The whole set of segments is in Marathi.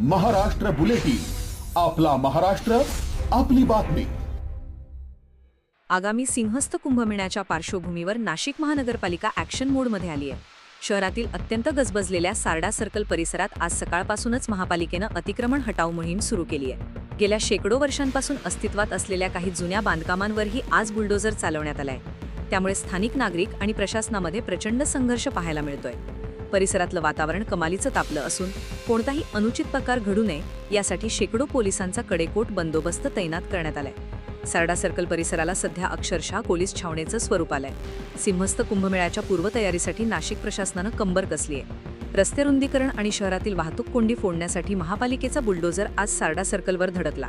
महाराष्ट्र बुलेटिन, आपला महाराष्ट्र, आपली बातमी। आगामी सिंहस्थ कुंभमेळ्याच्या पार्श्वभूमीवर नाशिक महानगरपालिका ॲक्शन मोडमध्ये आली आहे। शहरातील अत्यंत गजबजलेल्या सारडा सर्कल परिसरात आज सकाळपासूनच महापालिकेनं अतिक्रमण हटाव मोहीम सुरू केली आहे। गेल्या शेकडो वर्षांपासून अस्तित्वात असलेल्या काही जुन्या बांधकामांवरही आज बुलडोझर चालवण्यात आलाय। त्यामुळे स्थानिक नागरिक आणि प्रशासनामध्ये प्रचंड संघर्ष पाहायला मिळतोय। परिसरातलं वातावरण कमालीचं तापलं असून कोणताही अनुचित प्रकार घडू नये यासाठी शेकडो पोलिसांचा कडेकोट बंदोबस्त तैनात करण्यात आलाय। सारडा सर्कल परिसराला सध्या अक्षरशः पोलीस छावणीचं स्वरूप आलंय। सिंहस्थ कुंभमेळ्याच्या पूर्वतयारीसाठी नाशिक प्रशासनानं कंबर कसली आहे। रस्ते रुंदीकरण आणि शहरातील वाहतूक कोंडी फोडण्यासाठी महापालिकेचा बुलडोझर आज सारडा सर्कलवर धडकला।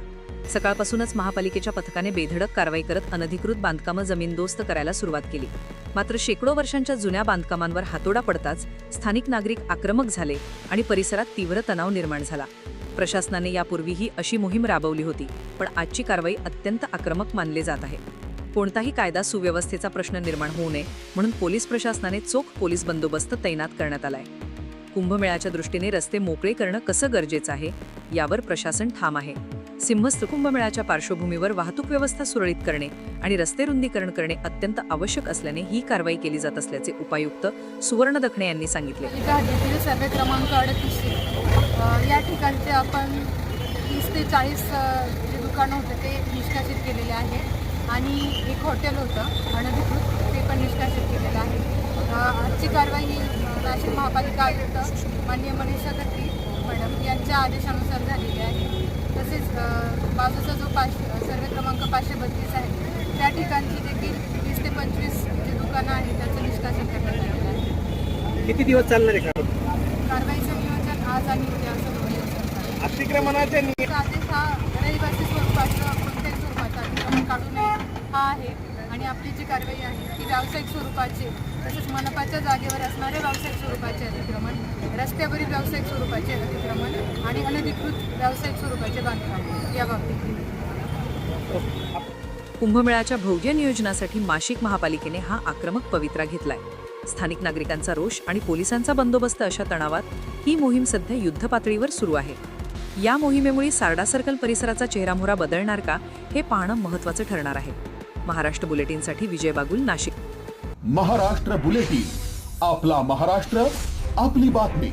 सकाळपासूनच महापालिकेच्या पथकाने बेधडक कारवाई करत अनधिकृत बांधकामं जमीनदोस्त करायला सुरुवात केली। मात्र शेकडो वर्षांच्या जुन्या बांधकामांवर हातोडा पडताच स्थानिक नागरिक आक्रमक झाले आणि परिसरात तीव्र तणाव निर्माण झाला। प्रशासनाने यापूर्वीही अशी मोहीम राबवली होती, पण आजची कारवाई अत्यंत आक्रमक मानली जात आहे। कोणताही कायदा सुव्यवस्थेचा प्रश्न निर्माण होऊ नये म्हणून पोलीस प्रशासनाने चोख पोलीस बंदोबस्त तैनात करण्यात आलाय। कुंभमेळ्याच्या दृष्टीने रस्ते मोकळे करणं कसं गरजेचं आहे यावर प्रशासन ठाम आहे। सिंहस्थ कुंभमेळ्याच्या पार्श्वभूमीवर वाहतूक व्यवस्था सुरळीत करणे आणि रस्ते रुंदीकरण करणे अत्यंत आवश्यक असल्याने ही कारवाई केली जात असल्याचे उपायुक्त सुवर्ण दखणे यांनी सांगितले। सर्वे क्रमांक 38 या ठिकाणचे आपण 30 ते 40 जे दुकानं होते ते निष्कासित केलेले आहे आणि एक हॉटेल होतं अनधिकृत, ते पण निष्कासित केलेलं आहे। आजची कारवाई ही नाशिक महापालिका आयुक्त माननीय मनीषा खत्री मॅडम यांच्या आदेशानुसार झालेली आहे। तसेच बाजूचा जो सर्वे क्रमांक 532 आहे त्या ठिकाणची देखील 20 ते 25 जे दुकानं आहेत त्याचं निष्कासन करण्यात आलेलं आहे। किती दिवस चालणार आहे कारवाईचं नियोजन आज आणि उद्या असं 2 दिवस अतिक्रमणाचे आदेश हा रहिवासी स्वरूपाचं कोणत्याही स्वरूपाचा अतिक्रमण काढू नये हा आहे आणि आपली जी कारवाई आहे ती व्यावसायिक स्वरूपाची, तसेच मनपाच्या जागेवर असणारे व्यावसायिक स्वरूपाचे अतिक्रमण, रस्त्यावरील व्यावसायिक स्वरूपाचे अतिक्रमण आणि अनधिकृत व्यावसायिक स्वरूपाचे बांधकाम याबाबतीत। कुंभमेळ्याच्या भव्य नियोजनासाठी नाशिक महापालिकेने हा आक्रमक पवित्रा घेतलाय। स्थानिक नागरिकांचा रोष आणि पोलिसांचा बंदोबस्त अशा तणावात ही मोहीम सध्या युद्धपातळीवर सुरू आहे। या मोहिमेमुळे सारडा सर्कल परिसराचा चेहरामोहरा बदलणार का हे पाहणं महत्त्वाचं ठरणार आहे। महाराष्ट्र बुलेटिनसाठी विजय बागुल, नाशिक। महाराष्ट्र बुलेटिन, आपला महाराष्ट्र, आपली बातमी।